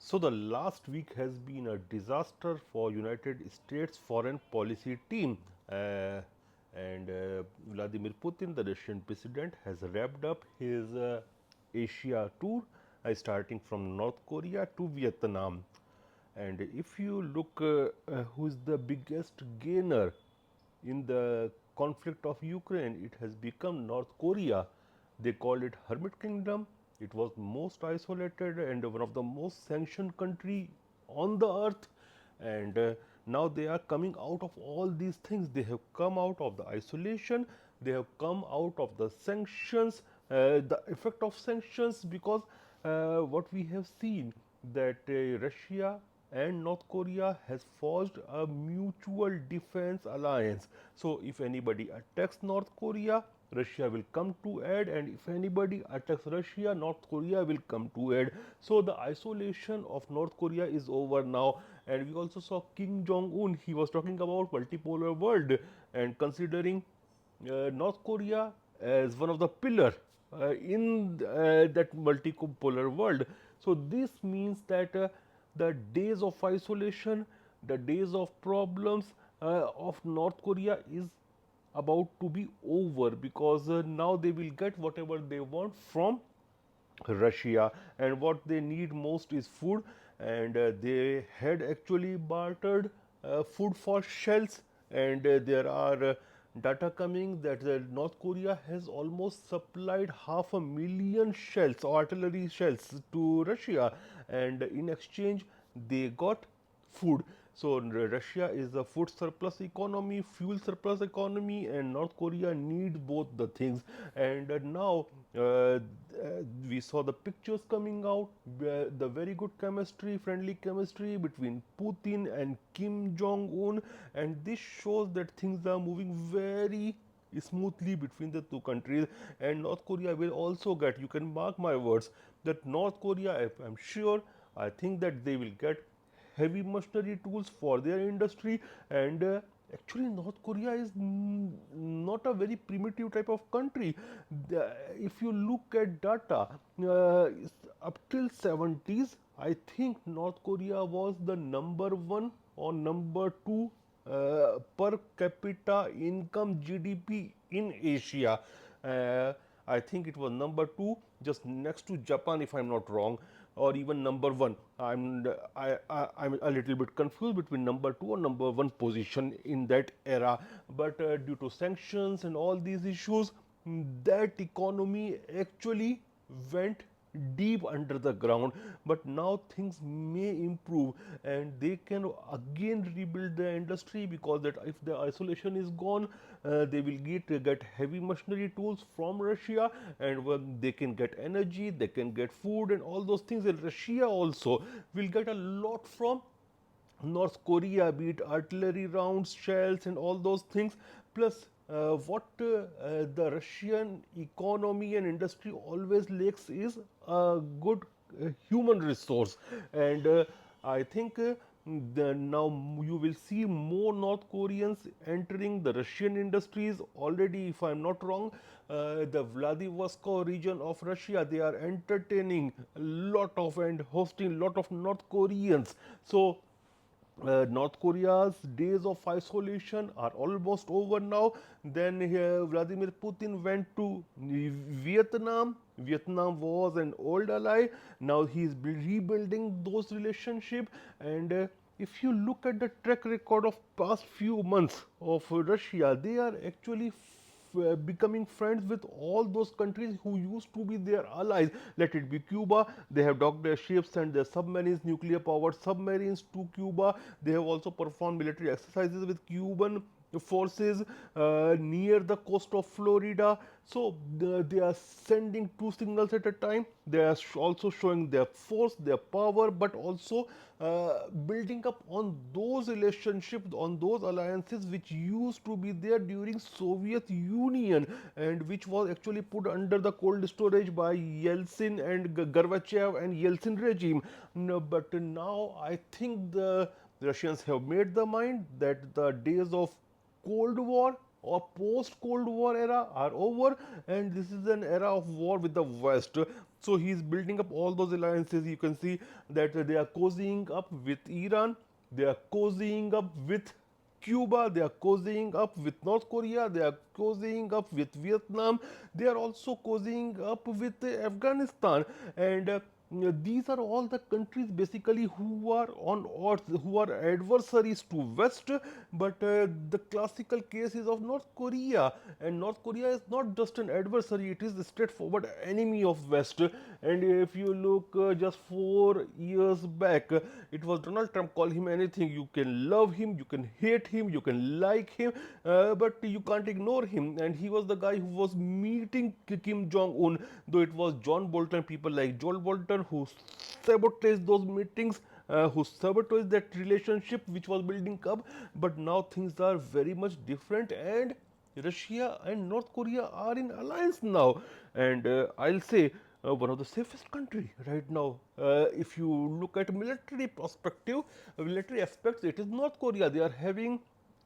So the last week has been a disaster for United States foreign policy team. Uh, and Vladimir Putin, the Russian president, has wrapped up his Asia tour, starting from North Korea to Vietnam. And if you look who is the biggest gainer in the conflict of Ukraine, it has become North Korea. They called it Hermit Kingdom. It was most isolated and one of the most sanctioned country on the earth. And now they are coming out of all these things. They have come out of the isolation. They have come out of the sanctions, the effect of sanctions, because what we have seen that Russia and North Korea has forged a mutual defense alliance. So if anybody attacks North Korea, Russia will come to aid, and if anybody attacks Russia, North Korea will come to aid. So the isolation of North Korea is over now. And we also saw Kim Jong Un. He was talking about multipolar world and considering North Korea as one of the pillar in that multipolar world. So this means that the days of isolation, the days of problems of North Korea is about to be over, because now they will get whatever they want from Russia, and what they need most is food. And they had actually bartered food for shells, and there are data coming that North Korea has almost supplied 500,000 shells, artillery shells, to Russia, and in exchange they got food. So Russia is a food surplus economy, fuel surplus economy, and North Korea needs both the things. And now we saw the pictures coming out, the very good chemistry, friendly chemistry between Putin and Kim Jong Un, and this shows that things are moving very smoothly between the two countries. And North Korea will also get, you can mark my words, that North Korea, I'm sure, I think that they will get heavy machinery tools for their industry. And actually North Korea is not a very primitive type of country. If you look at data, up till 70s, I think North Korea was the number one or number two per capita income GDP in Asia. Uh, I think it was number two, just next to Japan, if I'm not wrong, or even number one. I'm a little bit confused between number two or number one position in that era. But due to sanctions and all these issues, that economy actually went deep under the ground. But now things may improve, and they can again rebuild the industry, because that if the isolation is gone, they will get heavy machinery tools from Russia, and when they can get energy, they can get food and all those things. And Russia also will get a lot from North Korea, be it artillery rounds, shells, and all those things. Plus, what the Russian economy and industry always lacks is a good human resource. And I think now you will see more North Koreans entering the Russian industries. Already, if I'm not wrong, the Vladivostok region of Russia, they are entertaining a lot of and hosting a lot of North Koreans. So North Korea's days of isolation are almost over now. Then Vladimir Putin went to Vietnam. Vietnam was an old ally. Now he is rebuilding those relationships. And if you look at the track record of past few months of Russia, they are actually becoming friends with all those countries who used to be their allies. Let it be Cuba, they have docked their ships and their submarines, nuclear powered submarines, to Cuba. They have also performed military exercises with Cuban forces near the coast of Florida. So they are sending two signals at a time. They are also showing their force, their power, but also building up on those relationships, on those alliances which used to be there during Soviet Union, and which was actually put under the cold storage by Yeltsin and Gorbachev and Yeltsin regime. No, but now I think the Russians have made the mind that the days of Cold War or post Cold War era are over, and this is an era of war with the West. So he is building up all those alliances. You can see that they are cozying up with Iran, they are cozying up with Cuba, they are cozying up with North Korea, they are cozying up with Vietnam, they are also cozying up with Afghanistan, and these are all the countries basically who are on odds, who are adversaries to West. But the classical case is of North Korea, and North Korea is not just an adversary; it is a straightforward enemy of West. And if you look just 4 years back, it was Donald Trump. Call him anything. You can love him, you can hate him, you can like him, but you can't ignore him. And he was the guy who was meeting Kim Jong Un, though it was John Bolton, people like Joel Bolton, who sabotaged those meetings, who sabotaged that relationship which was building up. But now things are very much different, and Russia and North Korea are in alliance now, and I'll say one of the safest country right now. If you look at military perspective, military aspects, it is North Korea. They are having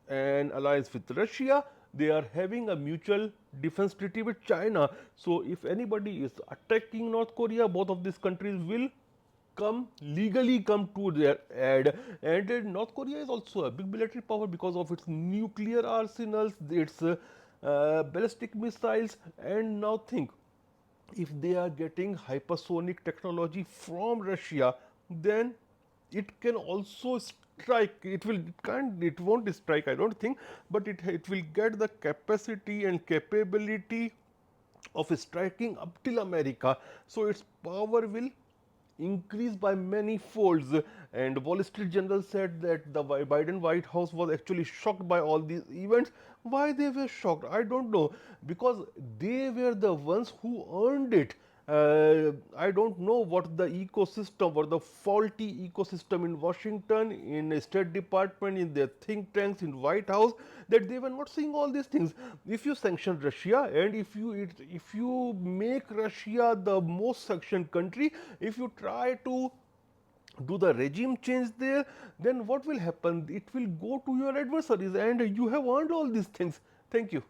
an alliance with Russia. They are having a mutual defense treaty with China. So if anybody is attacking North Korea, both of these countries will come to their aid. And North Korea is also a big military power because of its nuclear arsenals, its ballistic missiles. And now think, if they are getting hypersonic technology from Russia, then it can also strike. It won't strike, I don't think, but it will get the capacity and capability of striking up till America. So its power will increased by many folds. And Wall Street Journal said that the Biden White House was actually shocked by all these events. Why they were shocked, I don't know, because they were the ones who earned it. I don't know what the ecosystem or the faulty ecosystem in Washington, in State Department, in their think tanks, in White House, that they were not seeing all these things. If you sanction Russia, and if you make Russia the most sanctioned country, if you try to do the regime change there, then what will happen? It will go to your adversaries, and you have earned all these things. Thank you.